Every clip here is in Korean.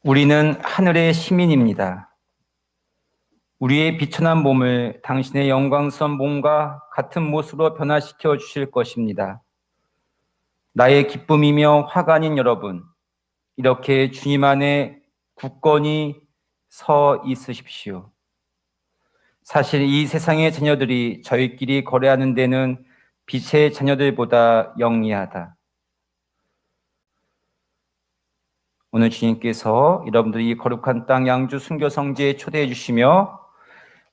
우리는 하늘의 시민입니다. 우리의 비천한 몸을 당신의 영광스러운 몸과 같은 모습으로 변화시켜 주실 것입니다. 나의 기쁨이며 화가 아닌 여러분, 이렇게 주님 안에 굳건히 서 있으십시오. 사실 이 세상의 자녀들이 저희끼리 거래하는 데는 빛의 자녀들보다 영리하다. 오늘 주님께서 여러분들이 이 거룩한 땅 양주 순교성지에 초대해 주시며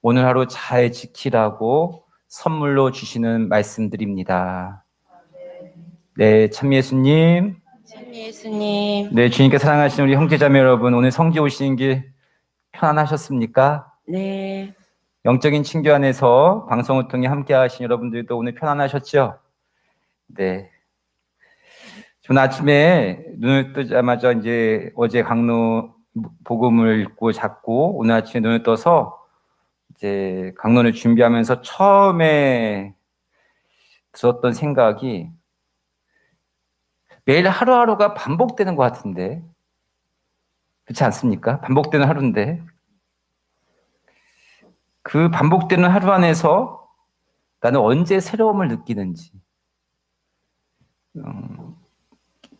오늘 하루 잘 지키라고 선물로 주시는 말씀드립니다. 네, 참 예수님. 참 예수님. 네, 주님께 사랑하시는 우리 형제자매 여러분, 오늘 성지 오시는 길 편안하셨습니까? 네. 영적인 친교 안에서 방송을 통해 함께 하신 여러분들도 오늘 편안하셨죠? 네. 저는 아침에 눈을 뜨자마자 이제 어제 강론 복음을 읽고 잤고 오늘 아침에 눈을 떠서 이제 강론을 준비하면서 처음에 들었던 생각이 매일 하루하루가 반복되는 것 같은데 그렇지 않습니까? 반복되는 하루인데 그 반복되는 하루 안에서 나는 언제 새로움을 느끼는지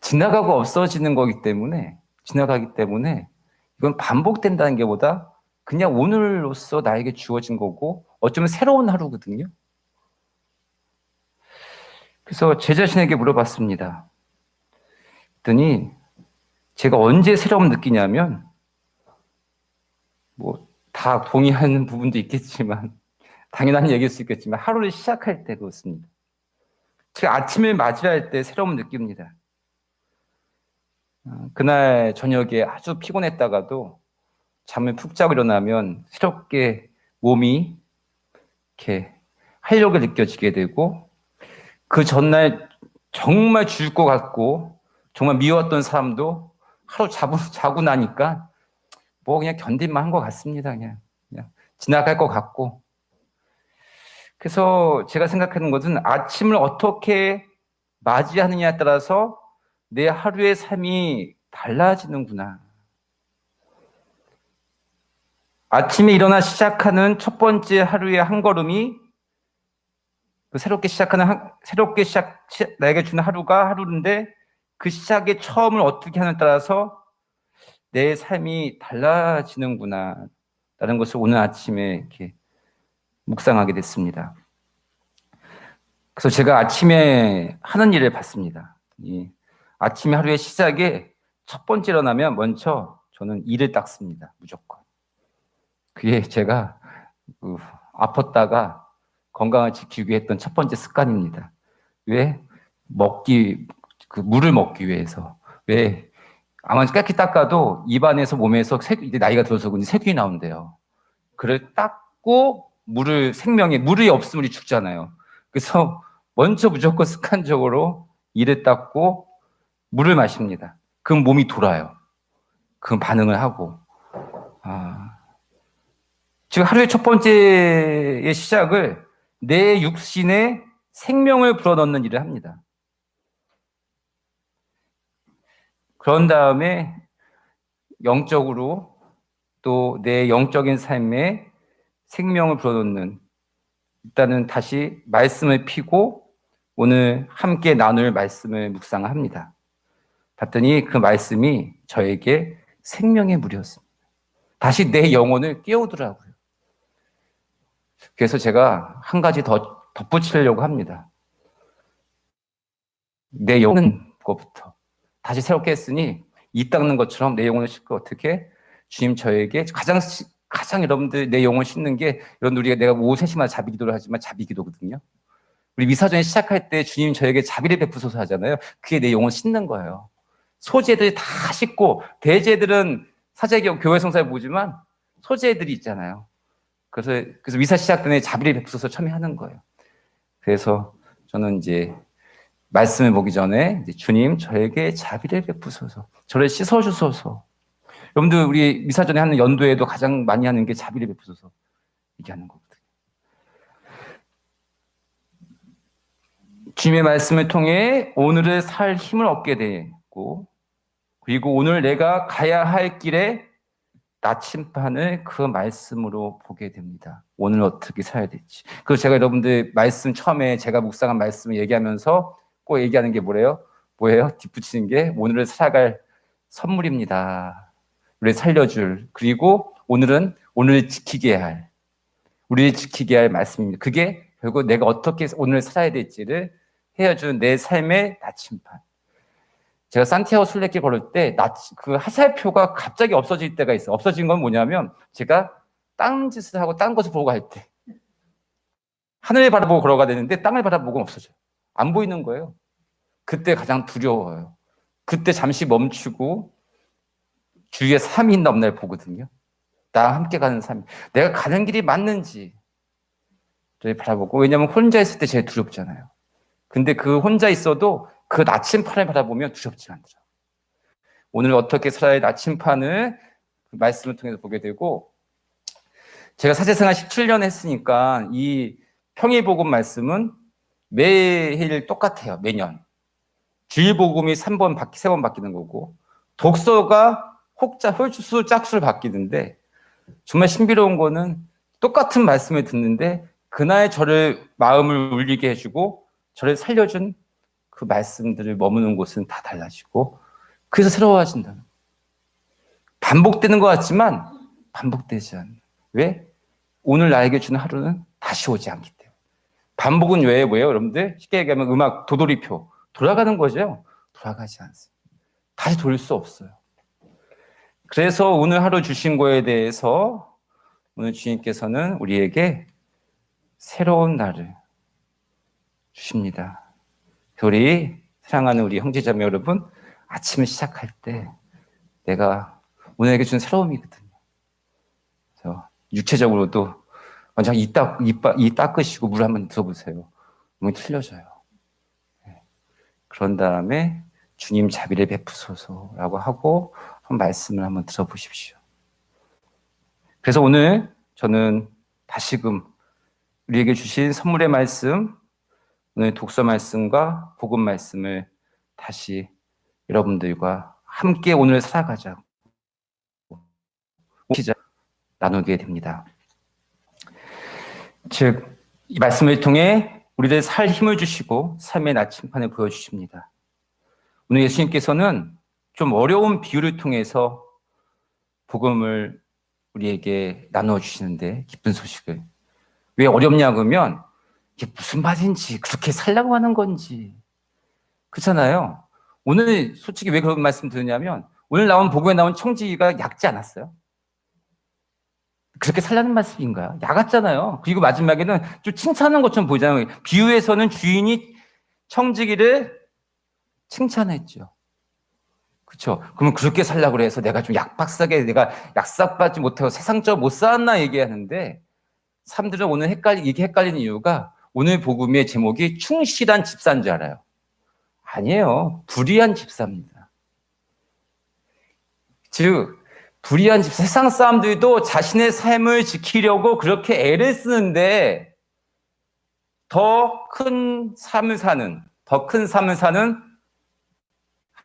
지나가고 없어지는 거기 때문에 지나가기 때문에 이건 반복된다는 게 보다 그냥 오늘로서 나에게 주어진 거고 어쩌면 새로운 하루거든요. 그래서 제 자신에게 물어봤습니다. 그랬더니 제가 언제 새로움을 느끼냐면 뭐 다 동의하는 부분도 있겠지만 당연한 얘기일 수 있겠지만 하루를 시작할 때 그렇습니다. 제가 아침을 맞이할 때 새로움을 느낍니다. 그날 저녁에 아주 피곤했다가도 잠을 푹 자고 일어나면 새롭게 몸이 이렇게 활력을 느껴지게 되고 그 전날 정말 죽을 것 같고 정말 미웠던 사람도 하루 자고 나니까 뭐 그냥 견딜만 한 것 같습니다. 그냥 지나갈 것 같고. 그래서 제가 생각하는 것은 아침을 어떻게 맞이하느냐에 따라서 내 하루의 삶이 달라지는구나. 아침에 일어나 시작하는 첫 번째 하루의 한 걸음이 새롭게 나에게 주는 하루가 하루인데 그 시작의 처음을 어떻게 하느냐에 따라서 내 삶이 달라지는구나 라는 것을 오늘 아침에 이렇게 묵상하게 됐습니다. 그래서 제가 아침에 하는 일을 봤습니다. 아침에 하루의 시작에 첫 번째 일어나면 먼저 저는 이를 닦습니다. 무조건. 그게 제가 아팠다가 건강을 지키기 위해 했던 첫 번째 습관입니다. 왜? 물을 먹기 위해서. 왜? 아마 깨끗이 닦아도 입안에서 몸에서 이제 나이가 들어서 그런지 세균이 나온대요. 그를 닦고 물이 없으면 우리 죽잖아요. 그래서 먼저 무조건 습관적으로 이를 닦고 물을 마십니다. 그럼 몸이 돌아요. 그 반응을 하고. 지금 하루의 첫 번째의 시작을 내 육신에 생명을 불어넣는 일을 합니다. 그런 다음에 영적으로 또 내 영적인 삶에 생명을 불어넣는 일단은 다시 말씀을 피고 오늘 함께 나눌 말씀을 묵상합니다. 봤더니 그 말씀이 저에게 생명의 물이었습니다. 다시 내 영혼을 깨우더라고요. 그래서 제가 한 가지 더 덧붙이려고 합니다. 내 영혼은 것부터 다시 새롭게 했으니 이 닦는 것처럼 내 영혼을 씻고 어떻게 주님 저에게 가장 여러분들 내 영혼 씻는 게 여러분 우리가 내가 오후 3시마다 자비기도를 하지만 자비기도거든요. 우리 미사전에 시작할 때 주님 저에게 자비를 베푸소서 하잖아요. 그게 내 영혼 씻는 거예요. 소재들 다 씻고 대제들은 사제교 교회 성사에 보지만 소재들이 있잖아요. 그래서 미사 시작 전에 자비를 베푸소서 처음에 하는 거예요. 그래서 저는 이제 말씀을 보기 전에 이제 주님 저에게 자비를 베푸소서, 저를 씻어주소서. 여러분들 우리 미사전에 하는 연도에도 가장 많이 하는 게 자비를 베푸소서 얘기하는 거거든요. 주님의 말씀을 통해 오늘을 살 힘을 얻게 되고 그리고 오늘 내가 가야 할 길에 나침판을 그 말씀으로 보게 됩니다. 오늘 어떻게 살아야 될지. 그래서 제가 여러분들 말씀 처음에 제가 묵상한 말씀을 얘기하면서 꼭 얘기하는 게 뭐예요? 뒷붙이는 게 오늘을 살아갈 선물입니다. 우리를 살려줄. 그리고 오늘은 오늘을 지키게 할, 우리를 지키게 할 말씀입니다. 그게 결국 내가 어떻게 오늘 살아야 될지를 헤어준 내 삶의 나침판. 제가 산티아고 순례길 걸을 때 그 하살표가 갑자기 없어질 때가 있어요. 없어진 건 뭐냐면 제가 딴 짓을 하고 딴 것을 보고 갈 때 하늘을 바라보고 걸어가야 되는데 땅을 바라보고 없어져요. 안 보이는 거예요. 그때 가장 두려워요. 그때 잠시 멈추고 주위에 삶이 있나 없나를 보거든요. 나와 함께 가는 삶, 내가 가는 길이 맞는지 바라보고. 왜냐하면 혼자 있을 때 제일 두렵잖아요. 근데 그 혼자 있어도 그 나침판을 바라보면 두렵지 않더라고요. 오늘 어떻게 살아야 나침판을 그 말씀을 통해서 보게 되고, 제가 사제생활 17년 했으니까 이 평일복음 말씀은 매일 똑같아요. 매년 주일복음이 3번 3번 바뀌는 거고, 독서가 홀수 짝수를 바뀌는데, 정말 신비로운 거는 똑같은 말씀을 듣는데 그날 저를 마음을 울리게 해주고 저를 살려준 그 말씀들을 머무는 곳은 다 달라지고, 그래서 새로워진다. 반복되는 것 같지만 반복되지 않는. 왜? 오늘 나에게 주는 하루는 다시 오지 않기 때문에. 반복은 왜 뭐예요? 여러분들 쉽게 얘기하면 음악 도돌이표 돌아가는 거죠. 돌아가지 않습니다. 다시 돌릴 수 없어요. 그래서 오늘 하루 주신 거에 대해서 오늘 주님께서는 우리에게 새로운 날을 주십니다. 우리 사랑하는 우리 형제자매 여러분, 아침을 시작할 때 내가 오늘에게 준 새로움이거든요. 그래서 육체적으로도 먼저 이 닦으시고 물 한번 들어보세요. 몸이 틀려져요. 그런 다음에 주님 자비를 베푸소서라고 하고 말씀을 한번 들어보십시오. 그래서 오늘 저는 다시금 우리에게 주신 선물의 말씀, 오늘 독서 말씀과 복음 말씀을 다시 여러분들과 함께 오늘 살아가자고 나누게 됩니다. 즉, 이 말씀을 통해 우리를 살 힘을 주시고 삶의 나침판을 보여주십니다. 오늘 예수님께서는 좀 어려운 비유를 통해서 복음을 우리에게 나누어 주시는데, 기쁜 소식을. 왜 어렵냐 그러면 이게 무슨 말인지, 그렇게 살라고 하는 건지. 그렇잖아요. 오늘 솔직히 왜 그런 말씀 드리냐면, 오늘 나온 복음에 나온 청지기가 얕지 않았어요. 그렇게 살라는 말씀인가요? 야같잖아요. 그리고 마지막에는 좀 칭찬하는 것처럼 보이잖아요. 비유에서는 주인이 청지기를 칭찬했죠. 그렇죠. 그러면 그렇게 살라고 해서 내가 좀 약박하게 내가 약삭받지 못하고 세상적으로 못 살았나 얘기하는데, 사람들은 오늘 이게 헷갈리는 이유가 오늘 복음의 제목이 충실한 집사인 줄 알아요. 아니에요. 불의한 집사입니다. 즉, 불의한 집사, 세상 사람들도 자신의 삶을 지키려고 그렇게 애를 쓰는데 더 큰 삶을 사는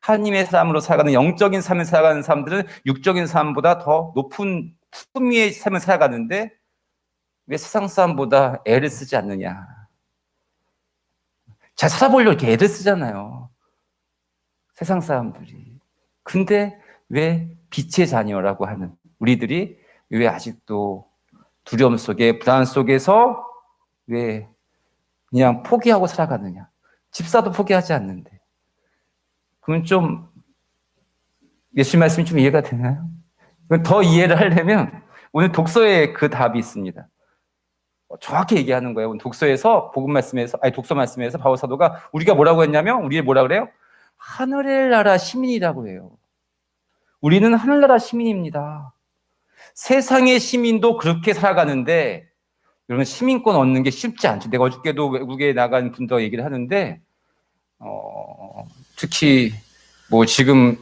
하나님의 삶으로 살아가는, 영적인 삶을 살아가는 사람들은 육적인 삶보다 더 높은 품위의 삶을 살아가는데 왜 세상 사람보다 애를 쓰지 않느냐. 잘 살아보려고 이렇게 애를 쓰잖아요, 세상 사람들이. 근데 왜 빛의 자녀라고 하는 우리들이 왜 아직도 두려움 속에, 불안 속에서 왜 그냥 포기하고 살아가느냐. 집사도 포기하지 않는데. 그러면 좀 예수님 말씀이 좀 이해가 되나요? 더 이해를 하려면 오늘 독서에 그 답이 있습니다. 정확히 얘기하는 거예요. 오늘 독서 말씀에서 바울 사도가 우리가 뭐라고 했냐면, 우리를 뭐라 그래요? 하늘의 나라 시민이라고 해요. 우리는 하늘나라 시민입니다. 세상의 시민도 그렇게 살아가는데, 여러분, 시민권 얻는 게 쉽지 않죠. 내가 어저께도 외국에 나간 분도 얘기를 하는데, 특히 뭐 지금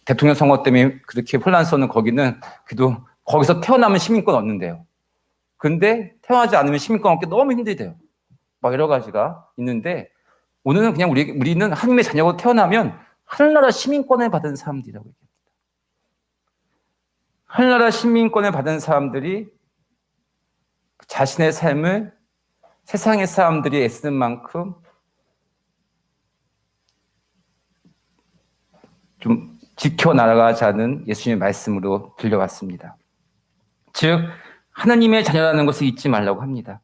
대통령 선거 때문에 그렇게 혼란스러운 거기는 그래도 거기서 태어나면 시민권 얻는데요. 근데 태어나지 않으면 시민권 얻기 너무 힘들대요. 막 여러 가지가 있는데, 오늘은 그냥 우리는 하나님의 자녀로 태어나면 하늘나라 시민권을 받은 사람들이라고 얘기합니다. 하늘나라 시민권을 받은 사람들이 자신의 삶을 세상의 사람들이 애쓰는 만큼 좀 지켜나가자는 예수님의 말씀으로 들려왔습니다. 즉 하느님의 자녀라는 것을 잊지 말라고 합니다.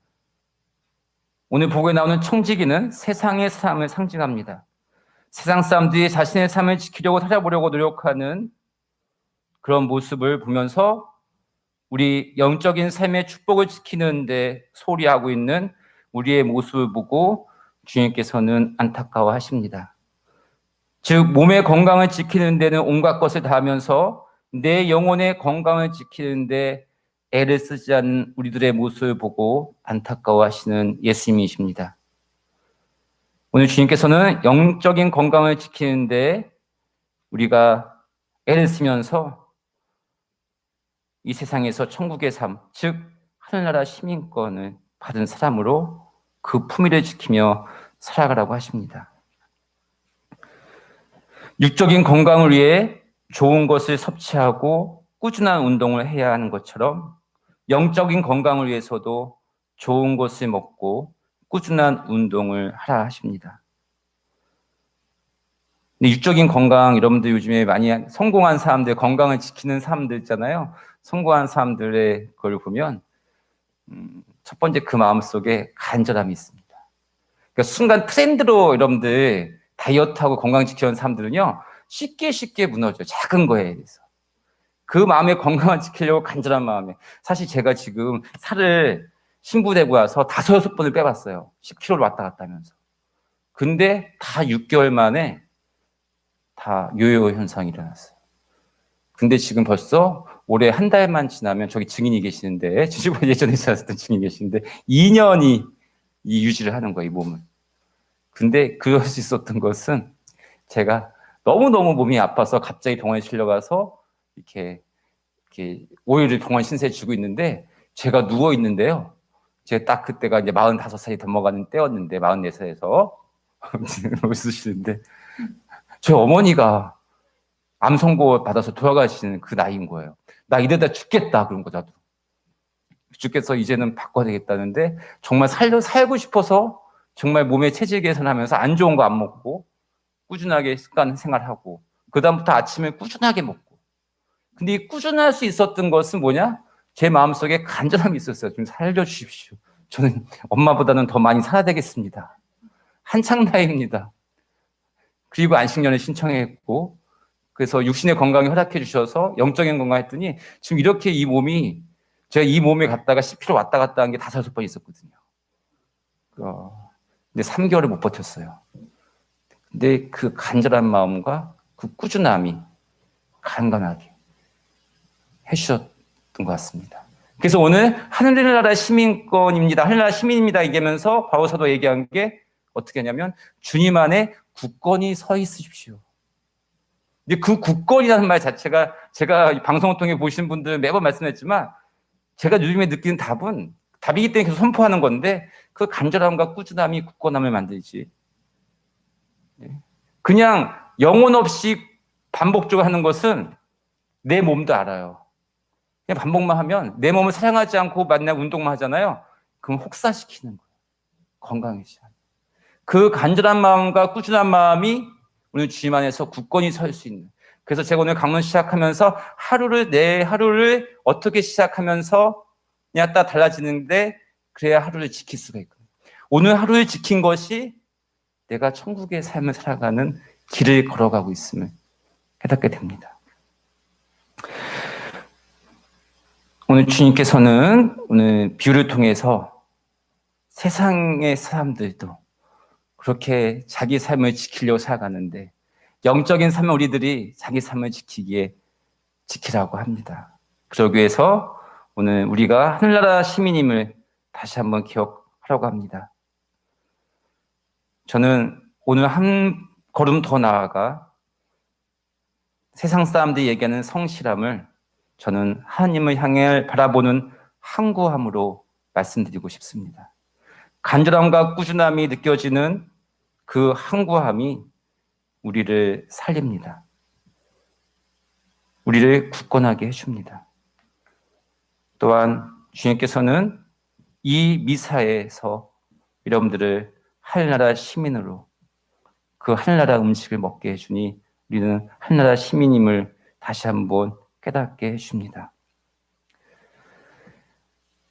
오늘 보고에 나오는 청지기는 세상의 삶을 상징합니다. 세상 사람들이 자신의 삶을 지키려고 살아보려고 노력하는 그런 모습을 보면서 우리 영적인 삶의 축복을 지키는 데 소리하고 있는 우리의 모습을 보고 주님께서는 안타까워하십니다. 즉 몸의 건강을 지키는 데는 온갖 것을 다하면서 내 영혼의 건강을 지키는 데 애를 쓰지 않는 우리들의 모습을 보고 안타까워하시는 예수님이십니다. 오늘 주님께서는 영적인 건강을 지키는데 우리가 애를 쓰면서 이 세상에서 천국의 삶, 즉 하늘나라 시민권을 받은 사람으로 그 품위를 지키며 살아가라고 하십니다. 육적인 건강을 위해 좋은 것을 섭취하고 꾸준한 운동을 해야 하는 것처럼 영적인 건강을 위해서도 좋은 것을 먹고 꾸준한 운동을 하라 하십니다. 근데 육적인 건강, 여러분들 요즘에 많이 성공한 사람들, 건강을 지키는 사람들 있잖아요. 성공한 사람들의 걸 보면 첫 번째 그 마음속에 간절함이 있습니다. 그러니까 순간 트렌드로 여러분들 다이어트하고 건강 지키는 사람들은요. 쉽게 무너져요. 작은 거에 대해서. 그 마음에 건강을 지키려고 간절한 마음에. 사실 제가 지금 살을 신부되고 와서 5-6번을 빼봤어요. 10kg를 왔다 갔다 하면서. 근데 다 6개월 만에 다 요요 현상이 일어났어요. 근데 지금 벌써 올해 한 달만 지나면 저기 증인이 계시는데, 지금 예전에 있었던 증인이 계시는데 2년이 이 유지를 하는 거예요, 이 몸을. 근데 그럴 수 있었던 것은 제가 너무너무 몸이 아파서 갑자기 병원에 실려가서 이렇게 5일을 병원 신세 지고 있는데 제가 누워 있는데요. 제가 딱 그때가 이제 45살이 넘어가는 때였는데 44살에서 웃으시는데 저희 어머니가 암 선고 받아서 돌아가시는 그 나이인 거예요. 나 이러다 죽겠다 그런 거 나도. 주께서 이제는 바꿔야 되겠다는데 정말 살고 싶어서 정말 몸의 체질 개선하면서 안 좋은 거 안 먹고 꾸준하게 습관 생활하고 그다음부터 아침에 꾸준하게 먹고. 근데 이 꾸준할 수 있었던 것은 뭐냐? 제 마음속에 간절함이 있었어요. 좀 살려주십시오. 저는 엄마보다는 더 많이 살아야 되겠습니다. 한창 나이입니다. 그리고 안식년을 신청했고 그래서 육신의 건강을 허락해 주셔서 영적인 건강했더니 지금 이렇게 이 몸이 제가 이 몸에 갔다가 10kg 왔다 갔다 한 게 5-6번 있었거든요. 근데 3개월을 못 버텼어요. 근데 그 간절한 마음과 그 꾸준함이 간간하게 해주셨던 것 같습니다. 그래서 오늘 하늘나라 시민권입니다. 하늘나라 시민입니다. 얘기하면서 바울 사도 얘기한 게 어떻게 하냐면 주님 안에 굳건히 서 있으십시오. 근데 그 굳건이라는 말 자체가 제가 방송을 통해 보시는 분들 매번 말씀했지만 제가 요즘에 느끼는 답이기 때문에 계속 선포하는 건데 그 간절함과 꾸준함이 굳건함을 만들지. 그냥 영혼 없이 반복적으로 하는 것은 내 몸도 알아요. 그냥 반복만 하면 내 몸을 사랑하지 않고 맨날 운동만 하잖아요. 그럼 혹사시키는 거예요. 건강해지지 않아요. 그 간절한 마음과 꾸준한 마음이 오늘 주님 안에서 굳건히 설 수 있는. 그래서 제가 오늘 강론 시작하면서 내 하루를 어떻게 시작하면서 그냥 딱 달라지는데 그래야 하루를 지킬 수가 있거든요. 오늘 하루를 지킨 것이 내가 천국의 삶을 살아가는 길을 걸어가고 있음을 깨닫게 됩니다. 오늘 주님께서는 오늘 비유를 통해서 세상의 사람들도 그렇게 자기 삶을 지키려고 살아가는데 영적인 삶을 우리들이 자기 삶을 지키라고 합니다. 그러기 위해서 오늘 우리가 하늘나라 시민임을 다시 한번 기억하려고 합니다. 저는 오늘 한 걸음 더 나아가 세상 사람들이 얘기하는 성실함을 저는 하나님을 향해 바라보는 항구함으로 말씀드리고 싶습니다. 간절함과 꾸준함이 느껴지는 그 항구함이 우리를 살립니다. 우리를 굳건하게 해줍니다. 또한 주님께서는 이 미사에서 여러분들을 하늘나라 시민으로 그 하늘나라 음식을 먹게 해주니 우리는 하늘나라 시민임을 다시 한번 깨닫게 해줍니다.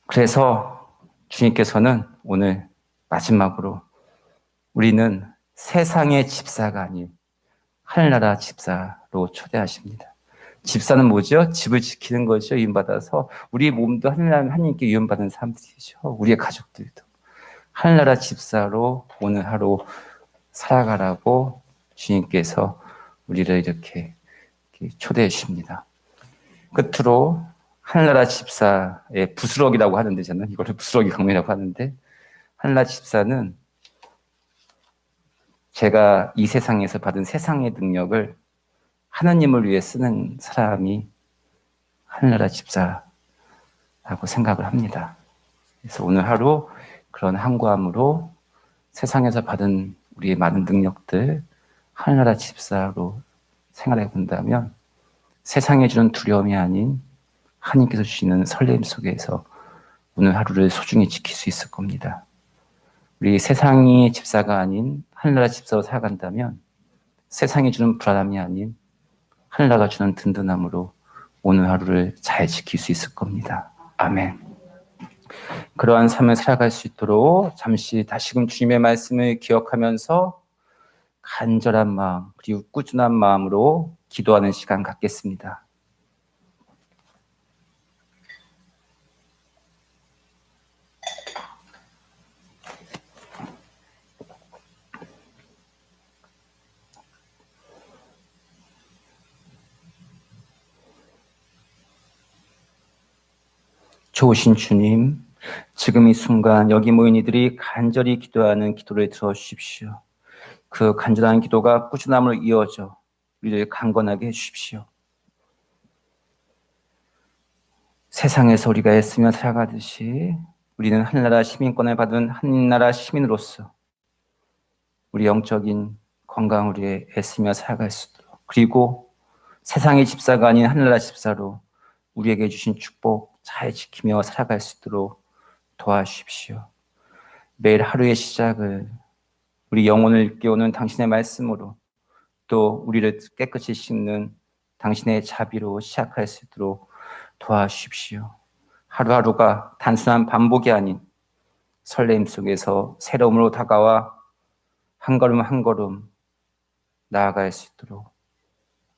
그래서 주님께서는 오늘 마지막으로 우리는 세상의 집사가 아닌 하늘나라 집사로 초대하십니다. 집사는 뭐죠? 집을 지키는 거죠. 위임받아서 우리 몸도 하나님께 위임받은 사람들이죠. 우리의 가족들도 하늘나라 집사로 오늘 하루 살아가라고 주님께서 우리를 이렇게 초대해 주십니다. 끝으로 하늘나라 집사의 부스러기라고 하는데 저는 이거를 부스러기 강론이라고 하는데 하늘나라 집사는 제가 이 세상에서 받은 세상의 능력을 하나님을 위해 쓰는 사람이 하늘나라 집사라고 생각을 합니다. 그래서 오늘 하루 그런 한구함으로 세상에서 받은 우리의 많은 능력들 하늘나라 집사로 생활해 본다면 세상에 주는 두려움이 아닌 하나님께서 주시는 설렘 속에서 오늘 하루를 소중히 지킬 수 있을 겁니다. 우리 세상이 집사가 아닌 하늘나라 집사로 살아간다면 세상이 주는 불안함이 아닌 하늘나라가 주는 든든함으로 오늘 하루를 잘 지킬 수 있을 겁니다. 아멘. 그러한 삶을 살아갈 수 있도록 잠시 다시금 주님의 말씀을 기억하면서 간절한 마음 그리고 꾸준한 마음으로 기도하는 시간 갖겠습니다. 좋으신 주님, 지금 이 순간 여기 모인 이들이 간절히 기도하는 기도를 들어주십시오. 그 간절한 기도가 꾸준함으로 이어져 우리를 강건하게 해주십시오. 세상에서 우리가 애쓰며 살아가듯이 우리는 하늘나라 시민권을 받은 하늘나라 시민으로서 우리 영적인 건강 우리에 애쓰며 살아갈 수 있도록 그리고 세상의 집사가 아닌 하늘나라 집사로 우리에게 주신 축복 잘 지키며 살아갈 수 있도록 도와주십시오. 매일 하루의 시작을 우리 영혼을 깨우는 당신의 말씀으로 또 우리를 깨끗이 씻는 당신의 자비로 시작할 수 있도록 도와주십시오. 하루하루가 단순한 반복이 아닌 설렘 속에서 새로움으로 다가와 한 걸음 한 걸음 나아갈 수 있도록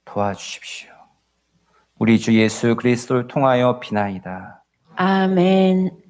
도와주십시오. 우리 주 예수 그리스도를 통하여 비나이다. 아멘.